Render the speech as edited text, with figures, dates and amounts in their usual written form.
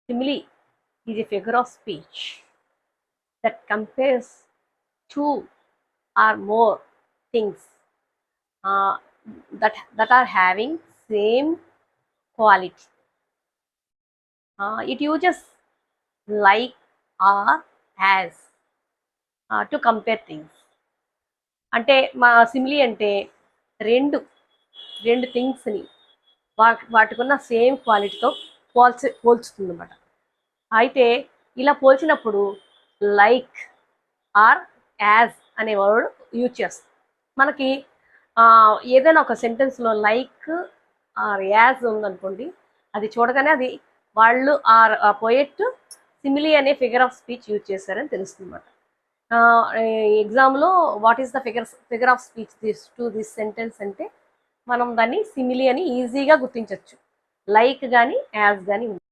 Simile is a figure of speech that compares two or more things uh, that are having same quality. It uses like or as to compare things. అంటే మా simile అంటే రెండు రెండు థింగ్స్ని వాటికున్న same క్వాలిటీతో పోల్చుతుంది అన్నమాట. అయితే ఇలా పోల్చినప్పుడు లైక్ ఆర్ యాజ్ అనే వర్డ్ యూజ్ చేస్తాం. మనకి ఏదైనా ఒక సెంటెన్స్లో లైక్ ఆర్ యాజ్ ఉందనుకోండి, అది చూడగానే అది వాళ్ళు ఆ పోయెట్ సిమిలీ అనే ఫిగర్ ఆఫ్ స్పీచ్ యూజ్ చేశారని తెలుస్తుంది అన్నమాట. ఎగ్జామ్లో what is the figure of speech this sentence అంటే మనం దాన్ని సిమిలీ అని ఈజీగా గుర్తించవచ్చు. లైక్ కానీ యాజ్ కానీ